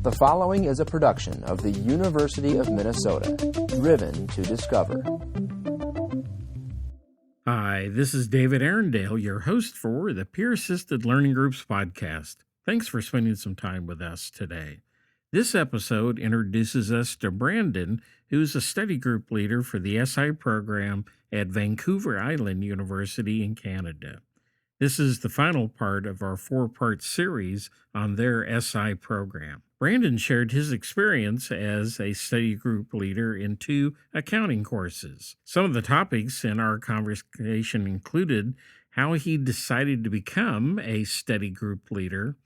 The following is a production of the University of Minnesota, driven to discover. Hi, this is David Arundale, your host for the Peer Assisted Learning Groups podcast. Thanks for spending some time with us today. This episode introduces us to Brandan, who's a study group leader for the SI program at Vancouver Island University in Canada. This is the final part of our four-part series on their SI program. Brandan shared his experience as a study group leader in 2 accounting courses. Some of the topics in our conversation included how he decided to become a study group leader,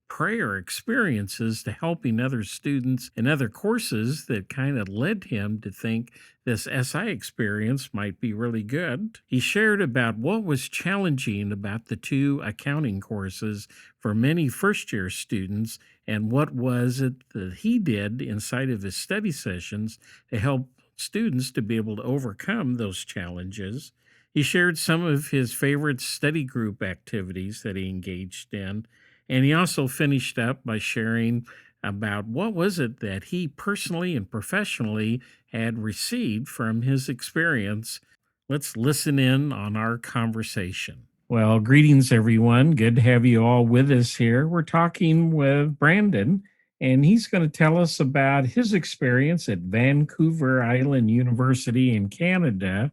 prior experiences to helping other students in other courses that kind of led him to think this SI experience might be really good. He shared about what was challenging about the 2 accounting courses for many first-year students and what was it that he did inside of his study sessions to help students to be able to overcome those challenges. He shared some of his favorite study group activities that he engaged in. And he also finished up by sharing about what was it that he personally and professionally had received from his experience. Let's listen in on our conversation. Well, greetings, everyone. Good to have you all with us here. We're talking with Brandan, and he's going to tell us about his experience at Vancouver Island University in Canada.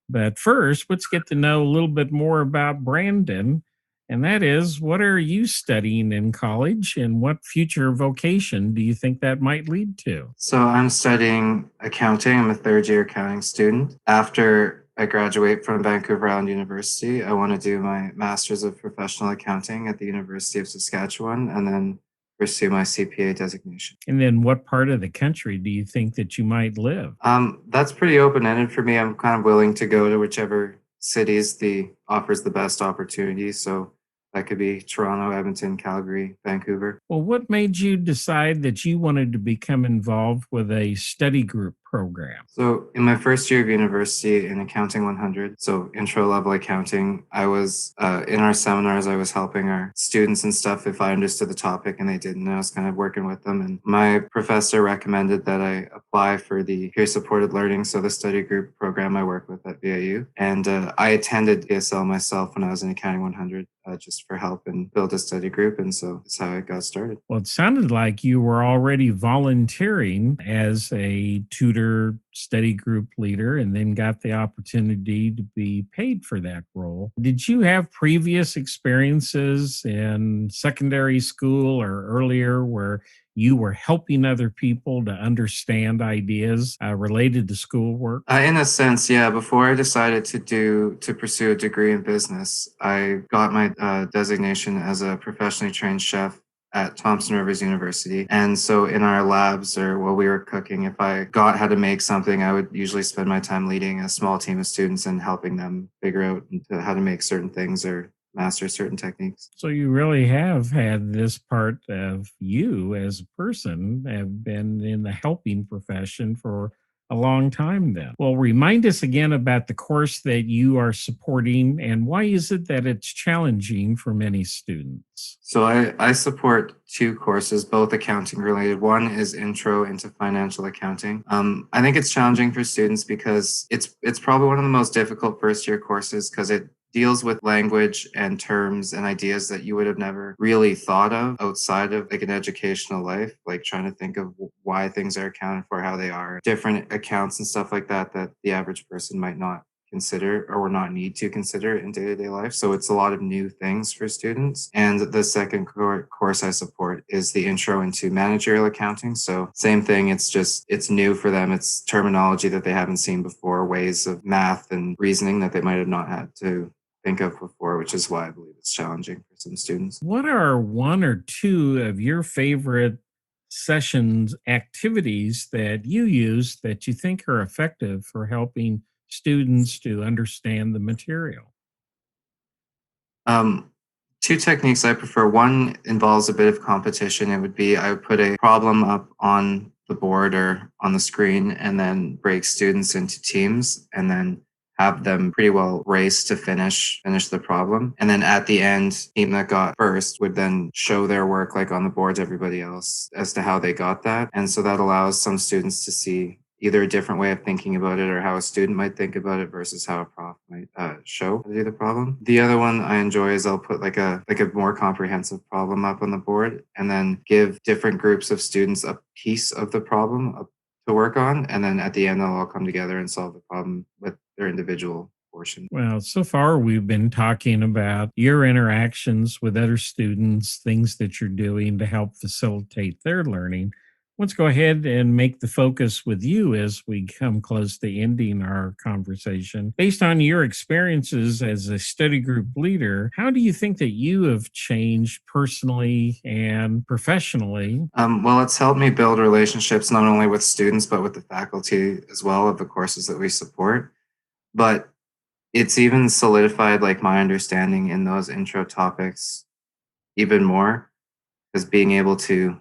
But first, let's get to know a little bit more about Brandan. And that is, what are you studying in college and what future vocation do you think that might lead to? So I'm studying accounting. I'm a third-year accounting student. After I graduate from Vancouver Island University, I want to do my Master's of Professional Accounting at the University of Saskatchewan and then pursue my CPA designation. And then what part of the country do you think that you might live? That's pretty open-ended for me. I'm kind of willing to go to whichever cities offers the best opportunity. So that could be Toronto, Edmonton, Calgary, Vancouver. Well, what made you decide that you wanted to become involved with a study group program? So in my first year of university in Accounting 100, so intro level accounting, I was in our seminars, I was helping our students and stuff if I understood the topic and they didn't. I was kind of working with them. And my professor recommended that I apply for the peer supported learning, so the study group program I work with at VIU. And I attended PSL myself when I was in Accounting 100. Just for help and build a study group. And so that's how I got started. Well, it sounded like you were already volunteering as a tutor study group leader and then got the opportunity to be paid for that role. Did you have previous experiences in secondary school or earlier where you were helping other people to understand ideas related to schoolwork? In a sense, yeah. Before I decided to pursue a degree in business, I got my designation as a professionally trained chef at Thompson Rivers University. And so in our labs or while we were cooking, if I got how to make something, I would usually spend my time leading a small team of students and helping them figure out how to make certain things or master certain techniques. So you really have had this part of you as a person have been in the helping profession for a long time then. Well, remind us again about the course that you are supporting and why is it that it's challenging for many students? So I support 2 courses, both accounting related. One is Intro into Financial Accounting. I think it's challenging for students because it's probably one of the most difficult first year courses because it deals with language and terms and ideas that you would have never really thought of outside of like an educational life, like trying to think of why things are accounted for, how they are, different accounts and stuff like that the average person might not consider or not need to consider in day-to-day life. So it's a lot of new things for students. And the second course I support is the Intro into Managerial Accounting. So same thing, it's new for them. It's terminology that they haven't seen before, ways of math and reasoning that they might have not had to think of before, which is why I believe it's challenging for some students. What are 1 or 2 of your favorite sessions activities that you use that you think are effective for helping students to understand the material? 2 techniques I prefer. One involves a bit of competition. It would be I would put a problem up on the board or on the screen and then break students into teams and then have them pretty well race to finish the problem. And then at the end, team that got first would then show their work like on the board to everybody else as to how they got that. And so that allows some students to see either a different way of thinking about it or how a student might think about it versus how a prof might show how to do the problem. The other one I enjoy is I'll put like a more comprehensive problem up on the board and then give different groups of students a piece of the problem to work on. And then at the end, they'll all come together and solve the problem with their individual portion. Well, so far we've been talking about your interactions with other students, things that you're doing to help facilitate their learning. Let's go ahead and make the focus with you as we come close to ending our conversation. Based on your experiences as a study group leader, how do you think that you have changed personally and professionally? Well, it's helped me build relationships not only with students, but with the faculty as well of the courses that we support. But it's even solidified like my understanding in those intro topics even more, because being able to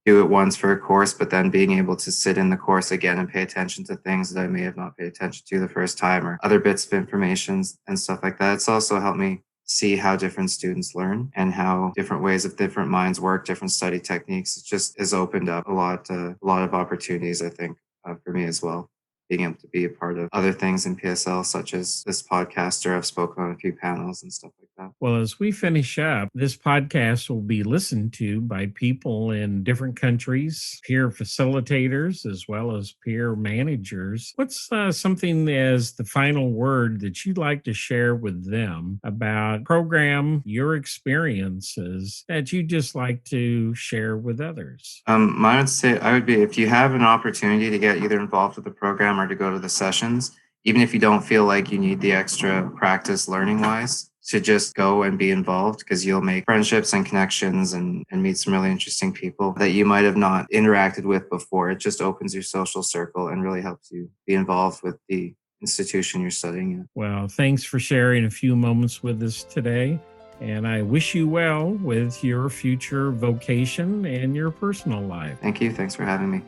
do it once for a course, but then being able to sit in the course again and pay attention to things that I may have not paid attention to the first time or other bits of information and stuff like that. It's also helped me see how different students learn and how different ways of different minds work, different study techniques. It just has opened up a lot of opportunities, I think, for me as well. Being able to be a part of other things in PSL, such as this podcast, or I've spoken on a few panels and stuff like that. Well, as we finish up, this podcast will be listened to by people in different countries, peer facilitators, as well as peer managers. What's something as the final word that you'd like to share with them about program, your experiences that you just like to share with others? I would be, if you have an opportunity to get either involved with the program or to go to the sessions, even if you don't feel like you need the extra practice learning wise, to just go and be involved, because you'll make friendships and connections and meet some really interesting people that you might have not interacted with before. It just opens your social circle and really helps you be involved with the institution you're studying at. Well, thanks for sharing a few moments with us today. And I wish you well with your future vocation and your personal life. Thank you. Thanks for having me.